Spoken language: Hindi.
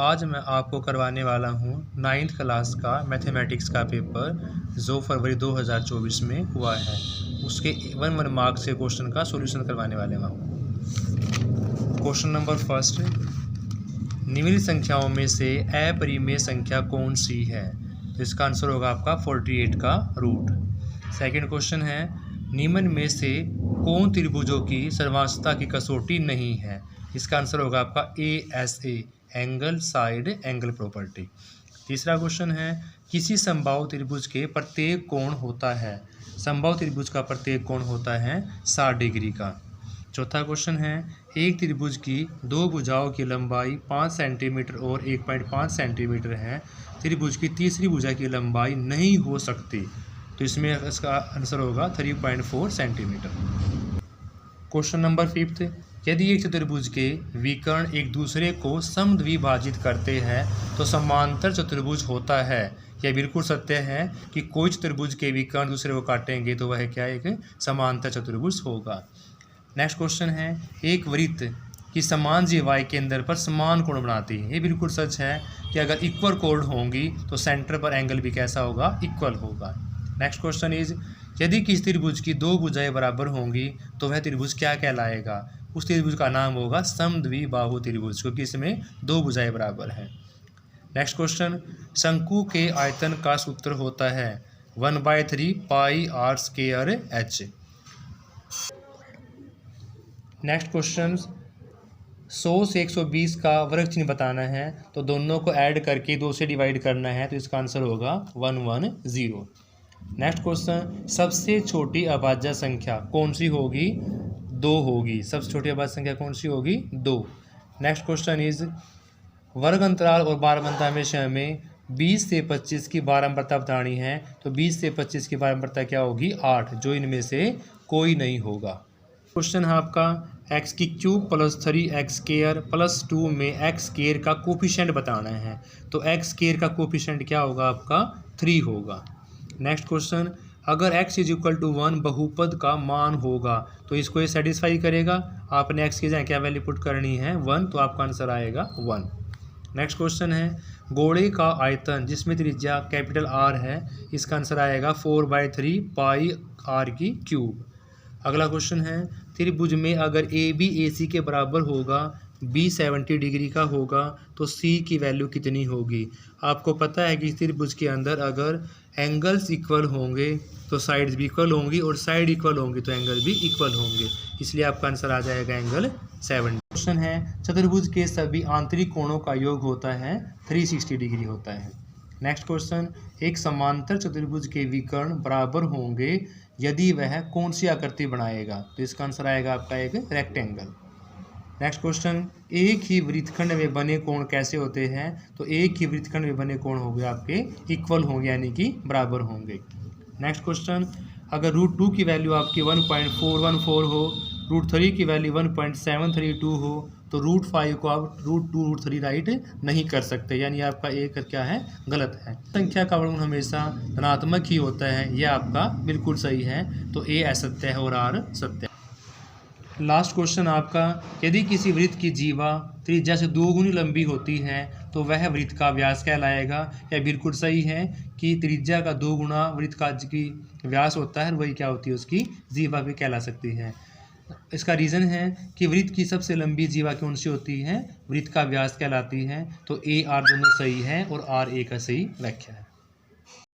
आज मैं आपको करवाने वाला हूँ 9th क्लास का मैथमेटिक्स का पेपर जो फरवरी 2024 में हुआ है। उसके 1 मार्क्स के क्वेश्चन का सॉल्यूशन करवाने वाले हूँ। क्वेश्चन नंबर फर्स्ट, निम्नलिखित संख्याओं में से अपरिमेय संख्या कौन सी है? तो इसका आंसर होगा आपका 48 का रूट। सेकंड क्वेश्चन है, निम्न में से कौन त्रिभुजों की सर्वांशता की कसौटी नहीं है? इसका आंसर होगा आपका ASA, angle side angle property. तीसरा क्वेश्चन है, किसी समबाहु त्रिभुज के प्रत्येक कोण होता है? समबाहु त्रिभुज का प्रत्येक कोण होता है 60 डिग्री का। चौथा क्वेश्चन है, एक त्रिभुज की दो भुजाओं की लंबाई 5 सेंटीमीटर और 1.5 सेंटीमीटर है, त्रिभुज की तीसरी भुजा की लंबाई नहीं हो सकती, तो इसमें इसका आंसर होगा 3.4 सेंटीमीटर। क्वेश्चन नंबर फिफ्थ, यदि एक चतुर्भुज के विकर्ण एक दूसरे को समद्विभाजित करते हैं तो समांतर चतुर्भुज होता है। यह बिल्कुल सत्य है कि कोई चतुर्भुज के विकर्ण दूसरे को काटेंगे तो वह क्या एक समांतर चतुर्भुज होगा। नेक्स्ट क्वेश्चन है, एक वृत्त की समान जीवाएं केंद्र पर समान कोण बनाती है। ये बिल्कुल सच है कि अगर इक्वल कोण होंगी तो सेंटर पर एंगल भी कैसा होगा? इक्वल होगा। नेक्स्ट क्वेश्चन इज, यदि किसी त्रिभुज की दो भुजाएं बराबर होंगी तो वह त्रिभुज क्या कहलाएगा? उस त्रिभुज का नाम होगा समद्विबाहु त्रिभुज, क्योंकि इसमें दो भुजाएं बराबर हैं। नेक्स्ट क्वेश्चन, शंकु के आयतन का सूत्र होता है 1/3 पाई r square h। Next question, 100 से 120 का वर्ग चिन्ह बताना है तो दोनों को ऐड करके 2 से डिवाइड करना है, तो इसका आंसर होगा 110। नेक्स्ट क्वेश्चन, सबसे छोटी अभाज्य संख्या कौन सी होगी? 2 होगी। सबसे छोटी अभाज्य संख्या कौन सी होगी? 2। नेक्स्ट क्वेश्चन इज, वर्ग अंतराल और बारंबारता में से हमें 20 से 25 की बारंबारता बतानी है, तो 20 से 25 की बारंबारता क्या होगी? 8, जो इनमें से कोई नहीं होगा। क्वेश्चन है आपका, x की cube plus 3x square plus 2 में x स्क्वायर का कोफिशिएंट बताना है, तो x स्क्वायर का कोफिशिएंट क्या होगा? आपका 3 होगा। नेक्स्ट क्वेश्चन, अगर x इज इक्वल टू 1 बहुपद का मान होगा तो इसको ये सेटिस्फाई करेगा। आपने x की जगह क्या वैल्यू पुट करनी है? 1, तो आपका आंसर आएगा 1। नेक्स्ट क्वेश्चन है, गोले का आयतन जिसमें त्रिज्या कैपिटल R है, इसका आंसर आएगा 4/3 पाई r की क्यूब। अगला क्वेश्चन है, त्रिभुज में अगर AB AC के बराबर होगा, B 70 डिग्री का होगा, तो C की वैल्यू कितनी होगी? आपको पता है कि त्रिभुज के अंदर अगर एंगल्स इक्वल होंगे तो साइड्स भी इक्वल होंगी और साइड इक्वल होंगी तो एंगल भी इक्वल होंगे, इसलिए आपका आंसर आ जाएगा एंगल 70। क्वेश्चन है, चतुर्भुज के सभी आंतरिक कोणों का योग होता है 360 डिग्री होता है। नेक्स्ट क्वेश्चन, एक समांतर चतुर्भुज के विकर्ण बराबर होंगे यदि वह कौन सी आकृति बनाएगा? तो इसका आंसर आएगा आपका एक रेक्टेंगल। नेक्स्ट क्वेश्चन, एक ही वृत्तखंड में बने कोण कैसे होते हैं? तो एक ही वृत्तखंड में बने कोण होंगे आपके इक्वल होंगे, यानी कि बराबर होंगे। नेक्स्ट क्वेश्चन, अगर √2 की वैल्यू आपकी 1.414 हो, √3 की वैल्यू 1.732 हो, तो √5 को आप √2 √3 राइट नहीं कर सकते, यानी आपका एक क्या है? गलत है। संख्या का वर्गमूल हमेशा धनात्मक ही होता है, यह आपका बिल्कुल सही है, तो A असत्य है और R सत्य है। लास्ट क्वेश्चन आपका, यदि किसी वृत्त की जीवा त्रिज्या से 2 गुनी लंबी होती है तो वह वृत्त का व्यास कहलाएगा? यह बिल्कुल सही है कि त्रिज्या का 2 गुना वृत्त का की व्यास होता है, वही क्या होती है? उसकी जीवा भी कहला सकती है। इसका रीज़न है कि वृत्त की सबसे लंबी जीवा कौन सी होती है? वृत्त का व्यास कहलाती है, तो A R दोनों सही है और R A का सही व्याख्या है।